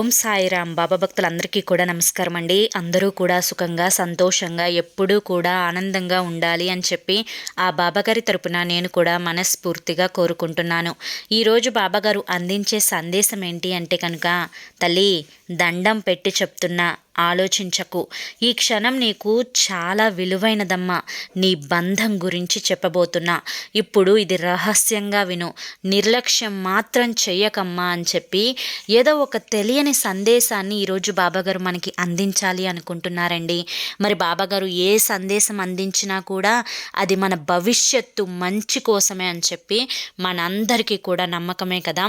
ఓం సాయిరామ్. బాబా భక్తులందరికీ కూడా నమస్కారం అండి. అందరూ కూడా సుఖంగా సంతోషంగా ఎప్పుడూ కూడా ఆనందంగా ఉండాలి అని చెప్పి ఆ బాబాగారి తరపున నేను కూడా మనస్ఫూర్తిగా కోరుకుంటున్నాను. ఈరోజు బాబాగారు అందించే సందేశం ఏంటి అంటే కనుక, తల్లి దండం పెట్టి చెప్తున్నా, ఆలోచించకు. ఈ క్షణం నీకు చాలా విలువైనదమ్మా. నీ బంధం గురించి చెప్పబోతున్నా. ఇప్పుడు ఇది రహస్యంగా విను. నిర్లక్ష్యం మాత్రం చెయ్యకమ్మా అని చెప్పి ఏదో ఒక తెలియని సందేశాన్ని ఈరోజు బాబాగారు మనకి అందించాలి అనుకుంటున్నారండి. మరి బాబాగారు ఏ సందేశం అందించినా కూడా అది మన భవిష్యత్తు మంచి కోసమే అని చెప్పి మనందరికీ కూడా నమ్మకమే కదా.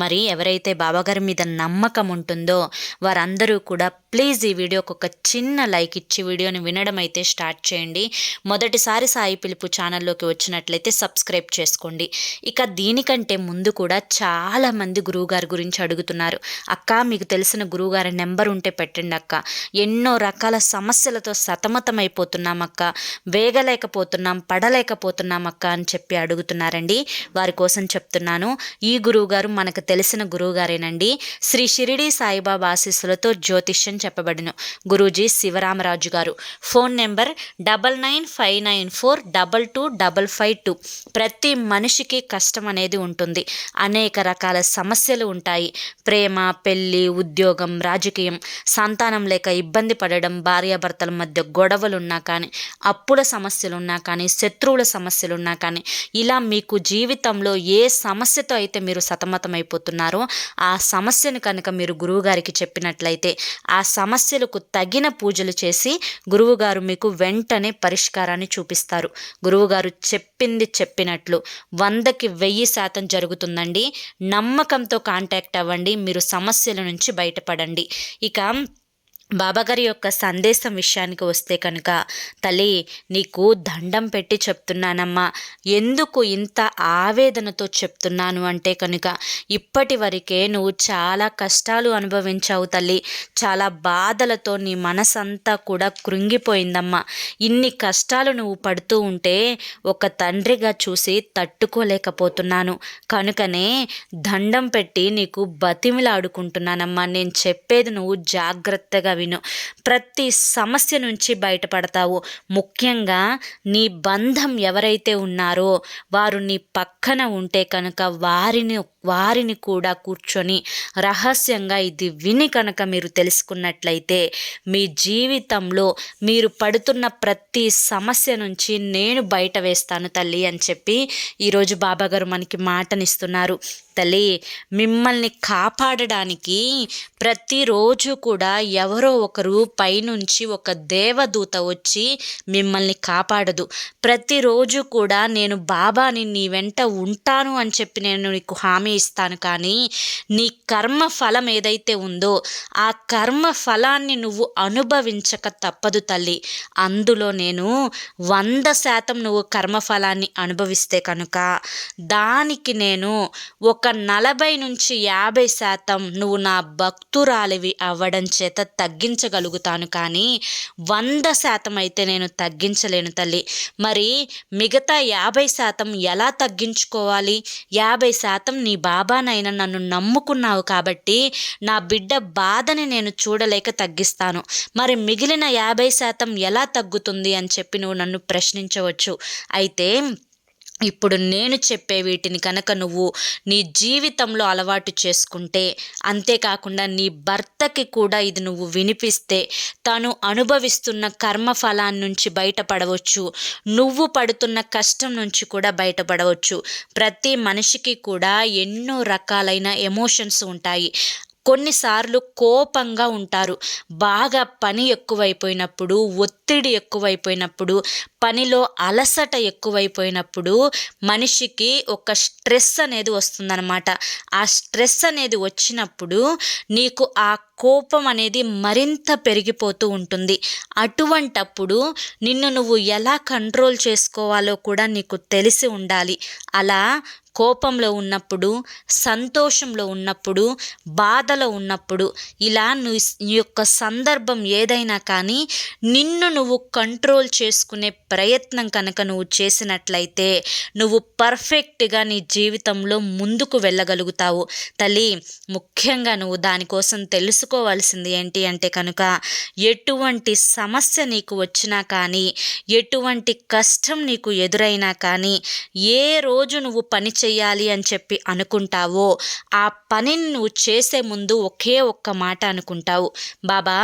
మరి ఎవరైతే బాబాగారి మీద నమ్మకం ఉంటుందో వారందరూ కూడా ప్లీజ్ ఈ వీడియోకి ఒక చిన్న లైక్ ఇచ్చి వీడియోని వినడం అయితే స్టార్ట్ చేయండి. మొదటిసారి సాయి పిలుపు ఛానల్లోకి వచ్చినట్లయితే సబ్స్క్రైబ్ చేసుకోండి. ఇక దీనికంటే ముందు కూడా చాలామంది గురువుగారి గురించి అడుగుతున్నారు. అక్క, మీకు తెలిసిన గురువుగారి నెంబర్ ఉంటే పెట్టండి అక్క, ఎన్నో రకాల సమస్యలతో సతమతమైపోతున్నాం అక్క, వేగలేకపోతున్నాం, పడలేకపోతున్నాం అక్క అని చెప్పి అడుగుతున్నారండి. వారి కోసం చెప్తున్నాను. ఈ గురువుగారు మనకు తెలిసిన గురువుగారేనండి. శ్రీ షిరిడి సాయిబాబా ఆశీస్సులతో జ్యోతిష్యం చెప్పబడిన గురూజీ శివరామరాజు గారు. Phone number 9959422552. ప్రతి మనిషికి కష్టం అనేది ఉంటుంది. అనేక రకాల సమస్యలు ఉంటాయి. ప్రేమ, పెళ్ళి, ఉద్యోగం, రాజకీయం, సంతానం లేక ఇబ్బంది పడడం, భార్యాభర్తల మధ్య గొడవలున్నా కానీ, అప్పుల సమస్యలున్నా కానీ, శత్రువుల సమస్యలున్నా కానీ, ఇలా మీకు జీవితంలో ఏ సమస్యతో అయితే మీరు సతమతమైపోతున్నారో ఆ సమస్యను కనుక మీరు గురువుగారికి చెప్పినట్లయితే ఆ సమస్యలకు తగిన పూజలు చేసి గురువుగారు మీకు వెంటనే పరిష్కారాన్ని చూపిస్తారు. గురువుగారు చెప్పింది చెప్పినట్లు 100కి 1000% జరుగుతుందండి. నమ్మకంతో కాంటాక్ట్ అవ్వండి. మీరు సమస్యల నుంచి బయటపడండి. ఇక బాబాగారి యొక్క సందేశం విషయానికి వస్తే కనుక, తల్లి నీకు దండం పెట్టి చెప్తున్నానమ్మా. ఎందుకు ఇంత ఆవేదనతో చెప్తున్నాను అంటే కనుక, ఇప్పటి వరకే నువ్వు చాలా కష్టాలు అనుభవించావు తల్లి. చాలా బాధలతో నీ మనసంతా కూడా కృంగిపోయిందమ్మా. ఇన్ని కష్టాలు నువ్వు పడుతూ ఉంటే ఒక తండ్రిగా చూసి తట్టుకోలేకపోతున్నాను. కనుకనే దండం పెట్టి నీకు బతిమిలాడుకుంటున్నానమ్మా. నేను చెప్పేది నువ్వు జాగ్రత్తగా విను. ప్రతి సమస్య నుంచి బయటపడతావు. ముఖ్యంగా నీ బంధం ఎవరైతే ఉన్నారో వారు నీ పక్కన ఉంటే కనుక వారిని కూడా కూర్చొని రహస్యంగా ఇది విని కనుక మీరు తెలుసుకున్నట్లయితే మీ జీవితంలో మీరు పడుతున్న ప్రతి సమస్య నుంచి నేను బయట వేస్తాను తల్లి అని చెప్పి ఈరోజు బాబాగారు మనకి మాటనిస్తున్నారు. తల్లి, మిమ్మల్ని కాపాడడానికి ప్రతిరోజు కూడా ఎవరో ఒకరు పైనుంచి ఒక దేవదూత వచ్చి మిమ్మల్ని కాపాడదు. ప్రతిరోజు కూడా నేను బాబాని నీ వెంట ఉంటాను అని చెప్పి నేను నీకు హామీ ఇస్తాను. కానీ నీ కర్మ ఫలం ఏదైతే ఉందో ఆ కర్మ ఫలాన్ని నువ్వు అనుభవించక తప్పదు తల్లి. అందులో నేను 100% నువ్వు కర్మఫలాన్ని అనుభవిస్తే కనుక దానికి నేను ఒక 40 నుంచి 50% నువ్వు నా భక్తురాలివి అవ్వడం చేత తగ్గించగలుగుతాను. కానీ 100% అయితే నేను తగ్గించలేను తల్లి. మరి మిగతా 50% ఎలా తగ్గించుకోవాలి? 50% నీ బాబానైనా నన్ను నమ్ముకున్నావు కాబట్టి నా బిడ్డ బాధని నేను చూడలేక తగ్గిస్తాను. మరి మిగిలిన 50% ఎలా తగ్గుతుంది అని చెప్పి నువ్వు నన్ను ప్రశ్నించవచ్చు. అయితే ఇప్పుడు నేను చెప్పే వీటిని కనుక నువ్వు నీ జీవితంలో అలవాటు చేసుకుంటే, అంతేకాకుండా నీ భర్తకి కూడా ఇది నువ్వు వినిపిస్తే తను అనుభవిస్తున్న కర్మఫలాన్ని నుంచి బయటపడవచ్చు. నువ్వు పడుతున్న కష్టం నుంచి కూడా బయటపడవచ్చు. ప్రతి మనిషికి కూడా ఎన్నో రకాలైన ఎమోషన్స్ ఉంటాయి. కొన్నిసార్లు కోపంగా ఉంటారు. బాగా పని ఎక్కువైపోయినప్పుడు, ఒత్తిడి ఎక్కువైపోయినప్పుడు, పనిలో అలసట ఎక్కువైపోయినప్పుడు మనిషికి ఒక స్ట్రెస్ అనేది వస్తుందన్నమాట. ఆ స్ట్రెస్ అనేది వచ్చినప్పుడు నీకు ఆ కోపం అనేది మరింత పెరిగిపోతూ ఉంటుంది. అటువంటప్పుడు నిన్ను నువ్వు ఎలా కంట్రోల్ చేసుకోవాలో కూడా నీకు తెలిసి ఉండాలి. అలా కోపంలో ఉన్నప్పుడు, సంతోషంలో ఉన్నప్పుడు, బాధలో ఉన్నప్పుడు, ఇలా నీ యొక్క సందర్భం ఏదైనా కానీ నిన్ను నువ్వు కంట్రోల్ చేసుకునే ప్రయత్నం కనుక నువ్వు చేసినట్లయితే నువ్వు పర్ఫెక్ట్గా నీ జీవితంలో ముందుకు వెళ్ళగలుగుతావు. తల్లి, ముఖ్యంగా నువ్వు దానికోసం తెలుసుకోవాల్సింది ఏంటి అంటే కనుక, ఎటువంటి సమస్య నీకు వచ్చినా కానీ, ఎటువంటి కష్టం నీకు ఎదురైనా కానీ, ఏ రోజు నువ్వు పని చెయ్యాలి అని చెప్పి అనుకుంటావో ఆ పనిని నువ్వు చేసే ముందు ఒకే ఒక్క మాట అనుకుంటావు, బాబా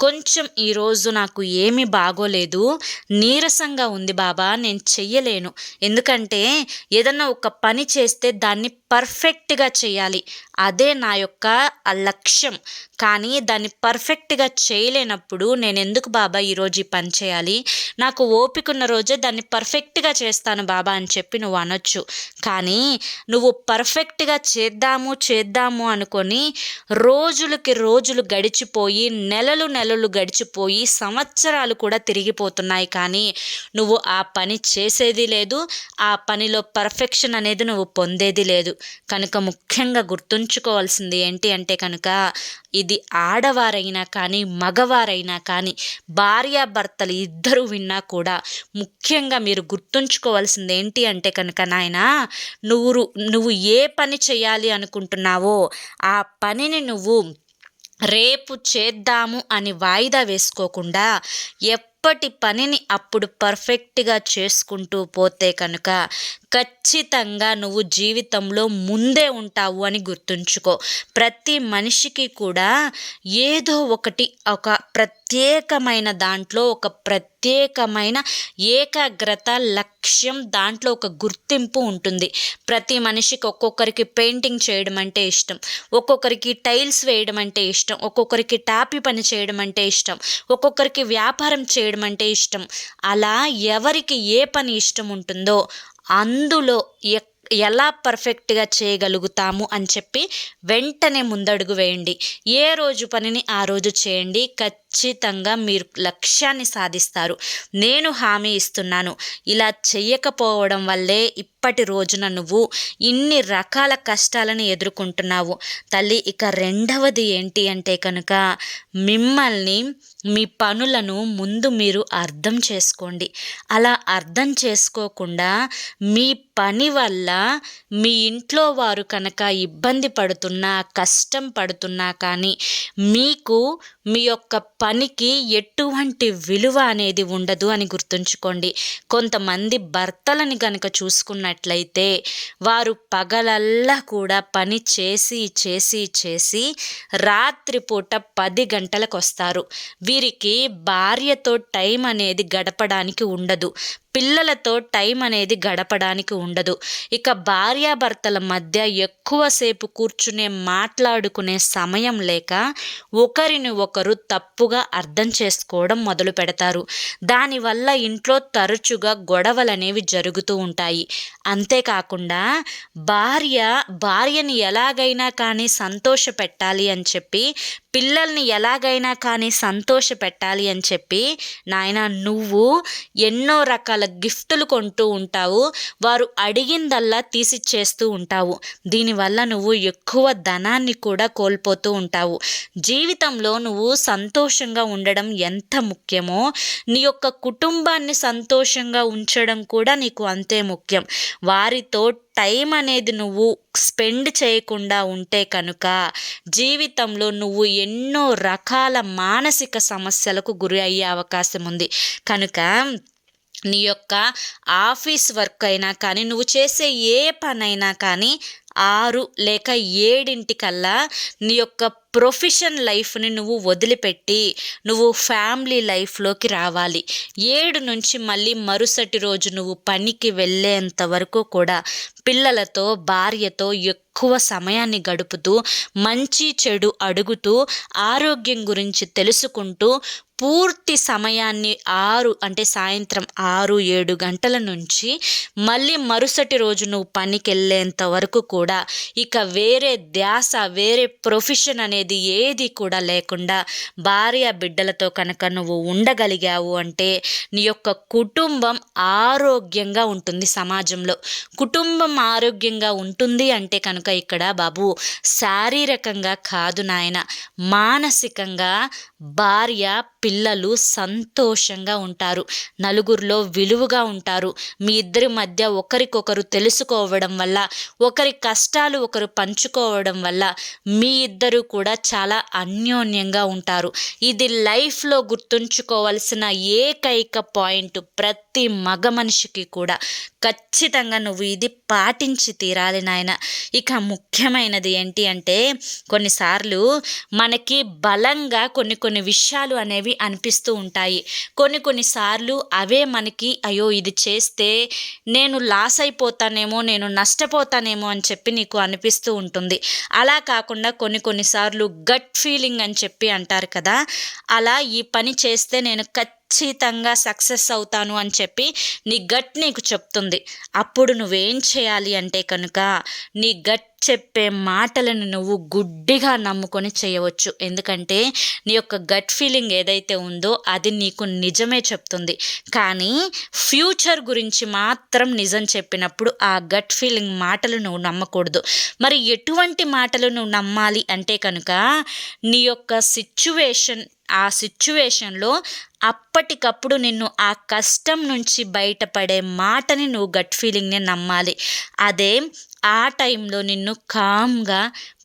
కొంచెం ఈరోజు నాకు ఏమీ బాగోలేదు, నీరసంగా ఉంది బాబా, నేను చెయ్యలేను. ఎందుకంటే ఏదన్నా ఒక పని చేస్తే దాన్ని పర్ఫెక్ట్గా చేయాలి, అదే నా యొక్క లక్ష్యం. కానీ దాన్ని పర్ఫెక్ట్గా చేయలేనప్పుడు నేను ఎందుకు బాబా ఈరోజు ఈ పని చేయాలి, నాకు ఓపిక ఉన్న రోజే దాన్ని పర్ఫెక్ట్గా చేస్తాను బాబా అని చెప్పి నువ్వు అనొచ్చు. కానీ నువ్వు పర్ఫెక్ట్గా చేద్దాము అనుకొని రోజులకి రోజులు గడిచిపోయి, నెలలు గడిచిపోయి, సంవత్సరాలు కూడా తిరిగిపోతున్నాయి. కానీ నువ్వు ఆ పని చేసేది లేదు, ఆ పనిలో పర్ఫెక్షన్ అనేది నువ్వు పొందేది లేదు. కనుక ముఖ్యంగా గుర్తుంచుకోవాల్సింది ఏంటి అంటే కనుక, ఇది ఆడవారైనా కానీ, మగవారైనా కానీ, భార్యాభర్తలు ఇద్దరు విన్నా కూడా ముఖ్యంగా మీరు గుర్తుంచుకోవాల్సింది ఏంటి అంటే కనుక, నాయనా నువ్వు ఏ పని చేయాలి అనుకుంటున్నావో ఆ పనిని నువ్వు రేపు చేద్దాము అని వాయిదా వేసుకోకుండా ఎప్పటి పనిని అప్పుడు పర్ఫెక్ట్గా చేసుకుంటూ పోతే కనుక ఖచ్చితంగా నువ్వు జీవితంలో ముందే ఉంటావు అని గుర్తుంచుకో. ప్రతి మనిషికి కూడా ఏదో ఒకటి, ఒక ప్రత్యేకమైన దాంట్లో ఒక ప్రత్యేకమైన ఏకాగ్రత, లక్ష్యం, దాంట్లో ఒక గుర్తింపు ఉంటుంది. ప్రతి మనిషికి ఒక్కొక్కరికి పెయింటింగ్ చేయడం అంటే ఇష్టం, ఒక్కొక్కరికి టైల్స్ వేయడం అంటే ఇష్టం, ఒక్కొక్కరికి టాపీ పని చేయడం అంటే ఇష్టం, ఒక్కొక్కరికి వ్యాపారం చేయడం అంటే ఇష్టం. అలా ఎవరికి ఏ పని ఇష్టం ఉంటుందో అందులో ఎలా పర్ఫెక్ట్గా చేయగలుగుతాము అని చెప్పి వెంటనే ముందడుగు వేయండి. ఏ రోజు పనిని ఆ రోజు చేయండి, ఖచ్చితంగా మీరు లక్ష్యాన్ని సాధిస్తారు. నేను హామీ ఇస్తున్నాను. ఇలా చెయ్యకపోవడం వల్లే ఇప్పటి రోజున నువ్వు ఇన్ని రకాల కష్టాలను ఎదుర్కొంటున్నావు. తల్లి, ఇక రెండవది ఏంటి అంటే కనుక, మిమ్మల్ని, మీ పనులను ముందు మీరు అర్థం చేసుకోండి. అలా అర్థం చేసుకోకుండా మీ పని వల్ల మీ ఇంట్లో వారు కనుక ఇబ్బంది పడుతున్నా, కష్టం పడుతున్నా కానీ మీకు మీ యొక్క పనికి ఎటువంటి విలువ అనేది ఉండదు అని గుర్తుంచుకోండి. కొంతమంది భర్తలని కనుక చూసుకున్నట్లయితే వారు పగలల్లా కూడా పని చేసి రాత్రిపూట 10 గంటలకు వస్తారు. వీరికి భార్యతో టైం అనేది గడపడానికి ఉండదు, పిల్లలతో టైం అనేది గడపడానికి ఉండదు. ఇక భార్యాభర్తల మధ్య ఎక్కువసేపు కూర్చునే మాట్లాడుకునే సమయం లేక ఒకరిని ఒకరు తప్పుగా అర్థం చేసుకోవడం మొదలు పెడతారు. దానివల్ల ఇంట్లో తరచుగా గొడవలు అనేవి జరుగుతూ ఉంటాయి. అంతేకాకుండా భార్యని ఎలాగైనా కానీ సంతోష పెట్టాలి అని చెప్పి, పిల్లల్ని ఎలాగైనా కానీ సంతోష పెట్టాలి అని చెప్పి, నాయన నువ్వు ఎన్నో రకాల గిఫ్టులు కొంటూ ఉంటావు, వారు అడిగిందల్లా తీసిచ్చేస్తూ ఉంటావు. దీనివల్ల నువ్వు ఎక్కువ ధనాన్ని కూడా కోల్పోతూ ఉంటావు. జీవితంలో నువ్వు సంతోషంగా ఉండడం ఎంత ముఖ్యమో, నీ యొక్క కుటుంబాన్ని సంతోషంగా ఉంచడం కూడా నీకు అంతే ముఖ్యం. వారితో టైం అనేది నువ్వు స్పెండ్ చేయకుండా ఉంటే కనుక జీవితంలో నువ్వు ఎన్నో రకాల మానసిక సమస్యలకు గురి అయ్యే అవకాశం ఉంది. కనుక నీ యొక్క ఆఫీస్ వర్క్ అయినా కానీ, నువ్వు చేసే ఏ పనైనా కానీ 6 లేక 7 నీ యొక్క ప్రొఫెషన్ లైఫ్ని నువ్వు వదిలిపెట్టి నువ్వు ఫ్యామిలీ లైఫ్లోకి రావాలి. 7 నుంచి మళ్ళీ మరుసటి రోజు నువ్వు పనికి వెళ్ళేంత వరకు కూడా పిల్లలతో, భార్యతో ఎక్కువ సమయాన్ని గడుపుతూ, మంచి చెడు అడుగుతూ, ఆరోగ్యం గురించి తెలుసుకుంటూ, పూర్తి సమయాన్ని 6 అంటే సాయంత్రం 6-7 గంటల నుంచి మళ్ళీ మరుసటి రోజు నువ్వు పనికెళ్ళేంత వరకు కూడా ఇక వేరే ధ్యాస, వేరే ప్రొఫెషన్ అనేది ఏది కూడా లేకుండా భార్య బిడ్డలతో కనుక నువ్వు ఉండగలిగావు అంటే నీ యొక్క కుటుంబం ఆరోగ్యంగా ఉంటుంది సమాజంలో. కుటుంబం ఆరోగ్యంగా ఉంటుంది అంటే కనుక ఇక్కడ బాబు శారీరకంగా కాదు నాయన, మానసికంగా భార్య పిల్లలు సంతోషంగా ఉంటారు, నలుగురిలో విలువగా ఉంటారు. మీ ఇద్దరి మధ్య ఒకరికొకరు తెలుసుకోవడం వల్ల, ఒకరి కష్టాలు ఒకరు పంచుకోవడం వల్ల మీ ఇద్దరు కూడా చాలా అన్యోన్యంగా ఉంటారు. ఇది లైఫ్లో గుర్తుంచుకోవాల్సిన ఏకైక పాయింట్. ప్రతి మగ మనిషికి కూడా ఖచ్చితంగా నువ్వు ఇది పాటించి తీరాలి నాయన. ఇక ముఖ్యమైనది ఏంటి అంటే కొన్నిసార్లు మనకి బలంగా కొన్ని విషయాలు అనేవి అనిపిస్తూ ఉంటాయి. కొన్నిసార్లు అవే మనకి అయ్యో ఇది చేస్తే నేను లాస్ అయిపోతానేమో, నేను నష్టపోతానేమో అని చెప్పి నీకు అనిపిస్తూ ఉంటుంది. అలా కాకుండా కొన్నిసార్లు గట్ ఫీలింగ్ అని చెప్పి అంటారు కదా, అలా ఈ పని చేస్తే నేను ఖచ్చితంగా సక్సెస్ అవుతాను అని చెప్పి నీ గట్ నీకు చెప్తుంది. అప్పుడు నువ్వేం చేయాలి అంటే కనుక నీ గట్ చెప్పే మాటలను నువ్వు గుడ్డిగా నమ్ముకొని చేయవచ్చు. ఎందుకంటే నీ యొక్క గట్ ఫీలింగ్ ఏదైతే ఉందో అది నీకు నిజమే చెప్తుంది. కానీ ఫ్యూచర్ గురించి మాత్రం నిజం చెప్పినప్పుడు ఆ గట్ ఫీలింగ్ మాటలు నువ్వు నమ్మకూడదు. మరి ఎటువంటి మాటలు నువ్వు నమ్మాలి అంటే కనుక నీ యొక్క ఆ సిచ్యువేషన్లో అప్పటికప్పుడు నిన్ను ఆ కష్టం నుంచి బయటపడే మాటని నువ్వు గట్ ఫీలింగ్ని నమ్మాలి. అదే ఆ టైంలో నిన్ను కామ్గా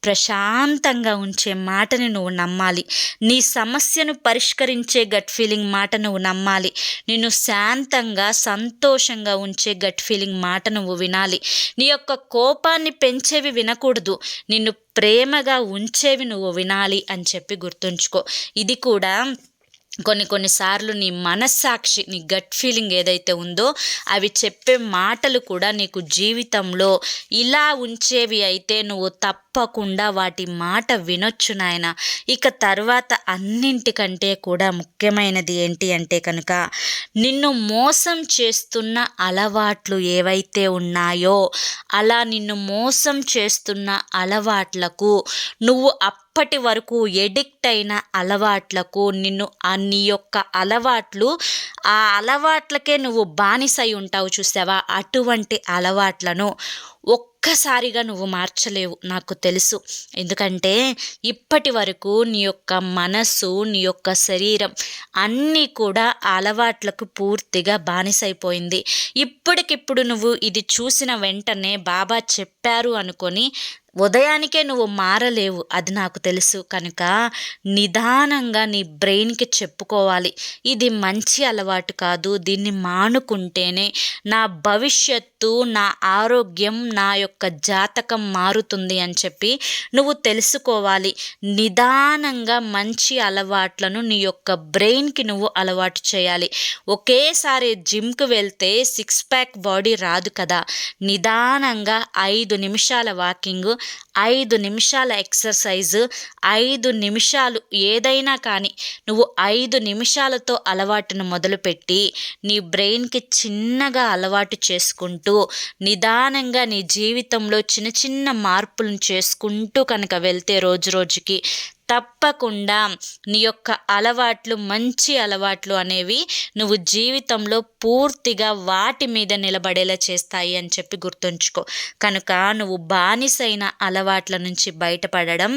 ప్రశాంతంగా ఉంచే మాటని నువ్వు నమ్మాలి. నీ సమస్యను పరిష్కరించే గట్ ఫీలింగ్ మాట నువ్వు నమ్మాలి. నిన్ను శాంతంగా సంతోషంగా ఉంచే గట్ ఫీలింగ్ మాట నువ్వు వినాలి. నీ యొక్క కోపాన్ని పెంచేవి వినకూడదు, నిన్ను ప్రేమగా ఉంచేవి నువ్వు వినాలి అని చెప్పి గుర్తుంచుకో. ఇది కూడా కొన్నిసార్లు నీ మనస్సాక్షి, నీ గట్ ఫీలింగ్ ఏదైతే ఉందో అవి చెప్పే మాటలు కూడా నీకు జీవితంలో ఇలా ఉంచేవి అయితే నువ్వు తప్పకుండా వాటి మాట వినొచ్చు నాయన. ఇక తర్వాత అన్నింటికంటే కూడా ముఖ్యమైనది ఏంటి అంటే కనుక నిన్ను మోసం చేస్తున్న అలవాట్లు ఏవైతే ఉన్నాయో అలా నిన్ను మోసం చేస్తున్న అలవాట్లకు నువ్వు అప్పటి వరకు ఎడిక్ట్ అయిన అలవాట్లకు నీ యొక్క అలవాట్లు, ఆ అలవాట్లకే నువ్వు బానిసై ఉంటావు చూసావా, అటువంటి అలవాట్లను ఒక్కసారిగా నువ్వు మార్చలేవు, నాకు తెలుసు. ఎందుకంటే ఇప్పటి వరకు నీ యొక్క మనస్సు, నీ యొక్క శరీరం అన్నీ కూడా అలవాట్లకు పూర్తిగా బానిసైపోయింది. ఇప్పటికిప్పుడు నువ్వు ఇది చూసిన వెంటనే బాబా చెప్పారు అనుకొని ఉదయానికే నువ్వు మారలేవు, అది నాకు తెలుసు. కనుక నిదానంగా నీ బ్రెయిన్కి చెప్పుకోవాలి, ఇది మంచి అలవాటు కాదు, దీన్ని మానుకుంటేనే నా భవిష్యత్తు, నా ఆరోగ్యం, నా యొక్క జాతకం మారుతుంది అని చెప్పి నువ్వు తెలుసుకోవాలి. నిదానంగా మంచి అలవాట్లను నీ యొక్క బ్రెయిన్కి నువ్వు అలవాటు చేయాలి. ఒకేసారి జిమ్కి వెళ్తే 6 ప్యాక్ బాడీ రాదు కదా. నిదానంగా 5 నిమిషాల వాకింగ్, 5 నిమిషాల ఎక్సర్సైజు, 5 నిమిషాలు ఏదైనా కానీ నువ్వు 5 నిమిషాలతో అలవాటును మొదలుపెట్టి నీ బ్రెయిన్కి చిన్నగా అలవాటు చేసుకుంటూ నిదానంగా నీ జీవితంలో చిన్న చిన్న మార్పులను చేసుకుంటూ కనుక వెళ్తే రోజు రోజుకి తప్పకుండా నీ యొక్క అలవాట్లు, మంచి అలవాట్లు అనేవి నువ్వు జీవితంలో పూర్తిగా వాటి మీద నిలబడేలా చేస్తాయి అని చెప్పి గుర్తుంచుకో. కనుక నువ్వు బానిసైన అలవాట్ల నుంచి బయటపడడం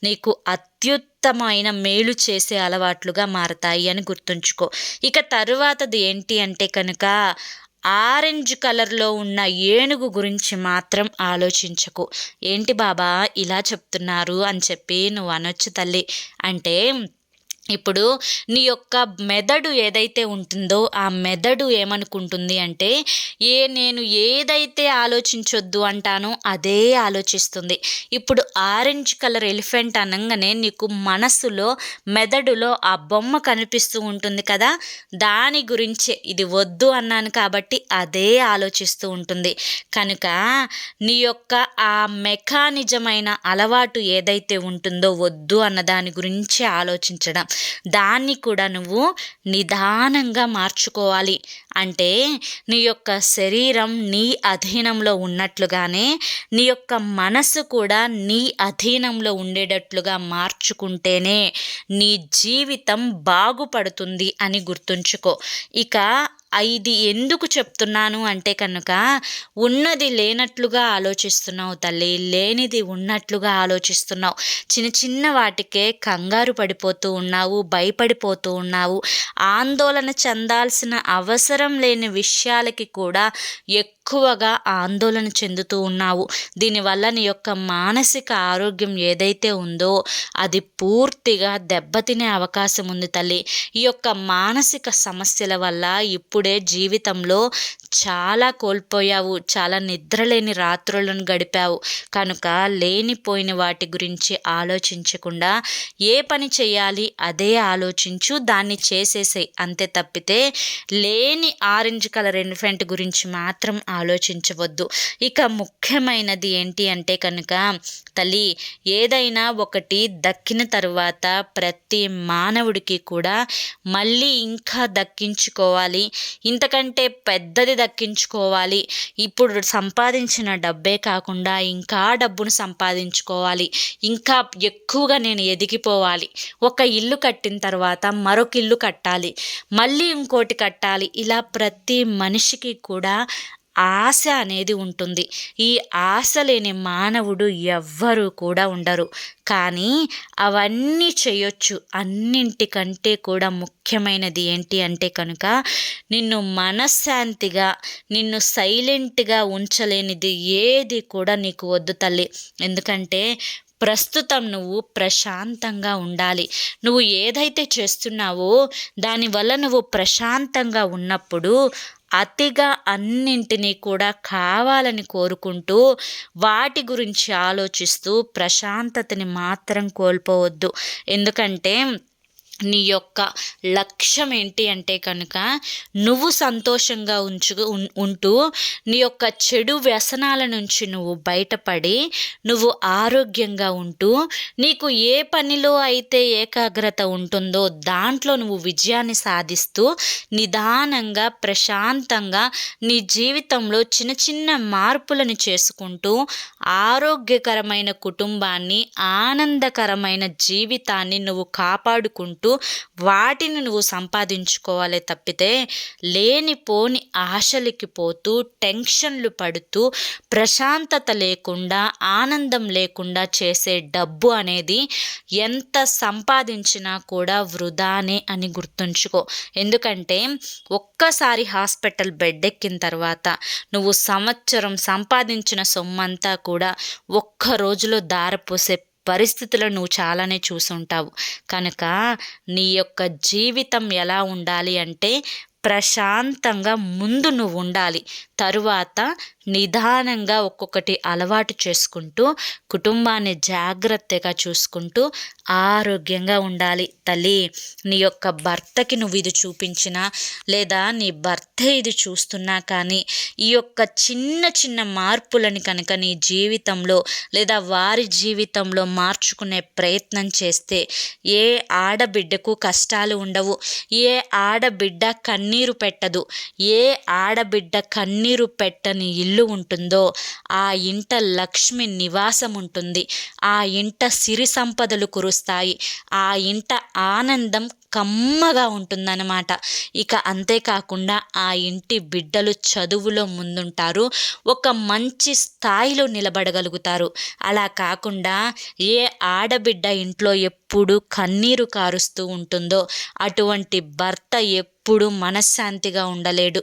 నీకు అత్యుత్తమైన మేలు చేసే అలవాట్లుగా మారతాయి అని గుర్తుంచుకో. ఇక తరువాతది ఏంటి అంటే కనుక ఆరెంజ్ కలర్లో ఉన్న ఏనుగు గురించి మాత్రం ఆలోచించకు. ఏంటి బాబా ఇలా చెప్తున్నారు అని చెప్పి నువ్వు అనొచ్చు తల్లి. అంటే ఇప్పుడు నీ యొక్క మెదడు ఏదైతే ఉంటుందో ఆ మెదడు ఏమనుకుంటుంది అంటే నేను ఏదైతే ఆలోచించొద్దు అంటానో అదే ఆలోచిస్తుంది. ఇప్పుడు ఆరెంజ్ కలర్ ఎలిఫెంట్ అనగానే నీకు మనసులో, మెదడులో ఆ బొమ్మ కనిపిస్తూ ఉంటుంది కదా, దాని గురించే ఇది వద్దు అన్నాను కాబట్టి అదే ఆలోచిస్తూ ఉంటుంది. కనుక నీ యొక్క ఆ మెకానిజమైన అలవాటు ఏదైతే ఉంటుందో వద్దు అన్న దాని గురించి ఆలోచించడం, దాన్ని కూడా నువ్వు నిదానంగా మార్చుకోవాలి. అంటే నీ యొక్క శరీరం నీ అధీనంలో ఉన్నట్లుగానే నీ యొక్క మనసు కూడా నీ అధీనంలో ఉండేటట్లుగా మార్చుకుంటేనే నీ జీవితం బాగుపడుతుంది అని గుర్తుంచుకో. ఇక ఇది ఎందుకు చెప్తున్నాను అంటే కనుక, ఉన్నది లేనట్లుగా ఆలోచిస్తున్నావు తల్లి, లేనిది ఉన్నట్లుగా ఆలోచిస్తున్నావు. చిన్న చిన్న వాటికే కంగారు పడిపోతూ ఉన్నావు, భయపడిపోతూ ఉన్నావు. ఆందోళన చెందాల్సిన అవసరం లేని విషయాలకి కూడా ఎక్కువగా ఆందోళన చెందుతూ ఉన్నావు. దీనివల్ల నీ యొక్క మానసిక ఆరోగ్యం ఏదైతే ఉందో అది పూర్తిగా దెబ్బతినే అవకాశం ఉంది తల్లి. ఈ యొక్క మానసిక సమస్యల వల్ల ఇప్పుడే జీవితంలో చాలా కోల్పోయావు, చాలా నిద్రలేని రాత్రులను గడిపావు. కనుక లేనిపోయిన వాటి గురించి ఆలోచించకుండా ఏ పని చేయాలి అదే ఆలోచించు, దాన్ని చేసేసేయి. అంతే తప్పితే లేని ఆరెంజ్ కలర్ ఎలిఫెంట్ గురించి మాత్రం ఆలోచించవద్దు. ఇక ముఖ్యమైనది ఏంటి అంటే కనుక తల్లి, ఏదైనా ఒకటి దక్కిన తరువాత ప్రతి మానవుడికి కూడా మళ్ళీ ఇంకా దక్కించుకోవాలి, ఇంతకంటే పెద్దది దక్కించుకోవాలి. ఇప్పుడు సంపాదించిన డబ్బే కాకుండా ఇంకా డబ్బును సంపాదించుకోవాలి, ఇంకా ఎక్కువగా నేను ఎదిగిపోవాలి, ఒక ఇల్లు కట్టిన తర్వాత మరొక ఇల్లు కట్టాలి, మళ్ళీ ఇంకోటి కట్టాలి. ఇలా ప్రతి మనిషికి కూడా ఆశ అనేది ఉంటుంది. ఈ ఆశ లేని మానవుడు ఎవ్వరూ కూడా ఉండరు. కానీ అవన్నీ చేయొచ్చు. అన్నింటికంటే కూడా ముఖ్యమైనది ఏంటి అంటే కనుక, నిన్ను మనశ్శాంతిగా, నిన్ను సైలెంట్గా ఉంచలేనిది ఏది కూడా నీకు వద్దు తల్లి. ఎందుకంటే ప్రస్తుతం నువ్వు ప్రశాంతంగా ఉండాలి. నువ్వు ఏదైతే చేస్తున్నావో దానివల్ల నువ్వు ప్రశాంతంగా ఉన్నప్పుడు అతిగా అన్నింటినీ కూడా కావాలని కోరుకుంటూ వాటి గురించి ఆలోచిస్తూ ప్రశాంతతని మాత్రం కోల్పోవద్దు. ఎందుకంటే నీ యొక్క లక్ష్యం ఏంటి అంటే కనుక, నువ్వు సంతోషంగా ఉంటూ నీ యొక్క చెడు వ్యసనాల నుంచి నువ్వు బయటపడి నువ్వు ఆరోగ్యంగా ఉంటూ నీకు ఏ పనిలో అయితే ఏకాగ్రత ఉంటుందో దాంట్లో నువ్వు విజయాన్ని సాధిస్తూ నిదానంగా ప్రశాంతంగా నీ జీవితంలో చిన్న చిన్న మార్పులను చేసుకుంటూ ఆరోగ్యకరమైన కుటుంబాన్ని, ఆనందకరమైన జీవితాన్ని నువ్వు కాపాడుకుంటూ వాటిని నువ్వు సంపాదించుకోవాలే తప్పితే లేనిపోని ఆశలకి పోతూ టెన్షన్లు పడుతూ ప్రశాంతత లేకుండా, ఆనందం లేకుండా చేసే డబ్బు అనేది ఎంత సంపాదించినా కూడా వృధానే అని గుర్తుంచుకో. ఎందుకంటే ఒక్కసారి హాస్పిటల్ బెడ్ ఎక్కిన తర్వాత నువ్వు సంవత్సరం సంపాదించిన సొమ్మంతా కూడా ఒక్క రోజులో దారపోసే పరిస్థితులను నువ్వు చాలానే చూసుంటావు. కనుక నీ యొక్క జీవితం ఎలా ఉండాలి అంటే ప్రశాంతంగా ముందు నువ్వు ఉండాలి. తరువాత నిదానంగా ఒక్కొక్కటి అలవాటు చేసుకుంటూ కుటుంబాన్ని జాగ్రత్తగా చూసుకుంటూ ఆరోగ్యంగా ఉండాలి. తల్లి, నీ యొక్క భర్తకి నువ్వు ఇది చూపించినా లేదా నీ భర్తే ఇది చూస్తున్నా కానీ ఈ యొక్క చిన్న చిన్న మార్పులని కనుక నీ జీవితంలో లేదా వారి జీవితంలో మార్చుకునే ప్రయత్నం చేస్తే ఏ ఆడబిడ్డకు కష్టాలు ఉండవు, ఏ ఆడబిడ్డ కన్నీరు పెట్టదు. ఏ ఆడబిడ్డ కన్నీరు పెట్టని ఇల్లు ఉంటుందో ఆ ఇంట లక్ష్మి నివాసం ఉంటుంది, ఆ ఇంట సిరి సంపదలు కురుస్తాయి, ఆ ఇంట ఆనందం కమ్మగా ఉంటుందన్నమాట. ఇక అంతేకాకుండా ఆ ఇంటి బిడ్డలు చదువులో ముందుంటారు, ఒక మంచి స్థాయిలో నిలబడగలుగుతారు. అలా కాకుండా ఏ ఆడబిడ్డ ఇంట్లో ఎప్పుడు కన్నీరు కారుస్తూ ఉంటుందో అటువంటి భర్త ఎప్పుడు మనశ్శాంతిగా ఉండలేడు,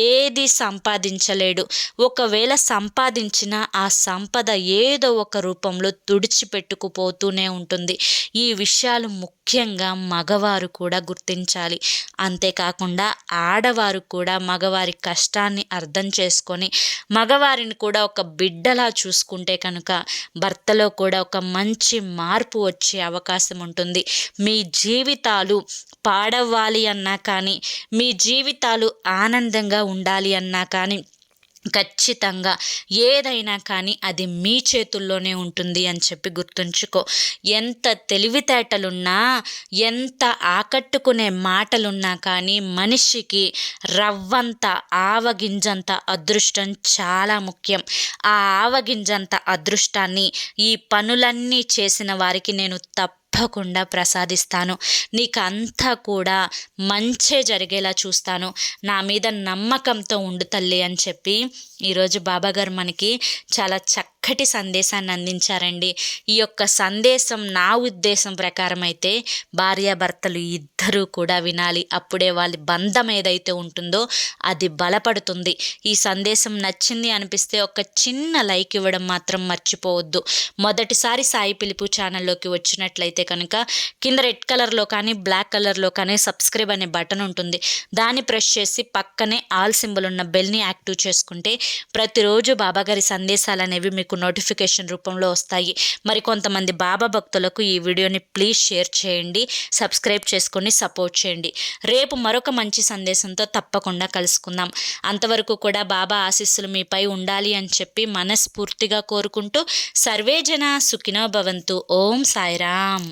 ఏది సంపాదించలేడు. ఒకవేళ సంపాదించినా ఆ సంపద ఏదో ఒక రూపంలో తుడిచిపెట్టుకుపోతూనే ఉంటుంది. ఈ విషయాలు ముఖ్యంగా మగవారు కూడా గుర్తించాలి. అంతేకాకుండా ఆడవారు కూడా మగవారి కష్టాన్ని అర్థం చేసుకొని మగవారిని కూడా ఒక బిడ్డలా చూసుకుంటే కనుక భర్తలో కూడా ఒక మంచి మార్పు వచ్చే అవకాశం ఉంటుంది. మీ జీవితాలు పాడవ్వాలి అన్నా కానీ, మీ జీవితాలు ఆనందంగా ఉండాలి అన్నా కానీ ఖచ్చితంగా ఏదైనా కానీ అది మీ చేతుల్లోనే ఉంటుంది అని చెప్పి గుర్తుంచుకో. ఎంత తెలివితేటలున్నా, ఎంత ఆకట్టుకునే మాటలున్నా కానీ మనిషికి రవ్వంత, ఆవగింజంత అదృష్టం చాలా ముఖ్యం. ఆ ఆవగింజంత అదృష్టాన్ని ఈ పనులన్నీ చేసిన వారికి నేను తప్పకుండా ప్రసాదిస్తాను. నీకంతా కూడా మంచే జరిగేలా చూస్తాను. నా మీద నమ్మకంతో ఉండు తల్లి అని చెప్పి ఈరోజు బాబాగారు మనకి చాలా చక్కటి సందేశాన్ని అందించారండి. ఈ యొక్క సందేశం నా ఉద్దేశం ప్రకారం అయితే భార్యాభర్తలు ఇద్దరూ కూడా వినాలి. అప్పుడే వాళ్ళ బంధం ఏదైతే ఉంటుందో అది బలపడుతుంది. ఈ సందేశం నచ్చింది అనిపిస్తే ఒక చిన్న లైక్ ఇవ్వడం మాత్రం మర్చిపోవద్దు. మొదటిసారి సాయి పిలుపు ఛానల్లోకి వచ్చినట్లయితే కనుక కింద రెడ్ కలర్లో కానీ బ్లాక్ కలర్లో కానీ సబ్స్క్రైబ్ అనే బటన్ ఉంటుంది. దాన్ని ప్రెస్ చేసి పక్కనే ఆల్ సింబల్ ఉన్న బెల్ని యాక్టివ్ చేసుకుంటే ప్రతిరోజు బాబాగారి సందేశాలు అనేవి మీకు నోటిఫికేషన్ రూపంలో వస్తాయి. మరి కొంతమంది బాబా భక్తులకు ఈ వీడియోని ప్లీజ్ షేర్ చేయండి, సబ్స్క్రైబ్ చేసుకొని సపోర్ట్ చేయండి. రేపు మరొక మంచి సందేశంతో తప్పకుండా కలుసుకుందాం. అంతవరకు కూడా బాబా ఆశీస్సులు మీపై ఉండాలి అని చెప్పి మనస్ఫూర్తిగా కోరుకుంటూ సర్వే జన సుఖినో భవంతు. ఓం సాయిరామ్.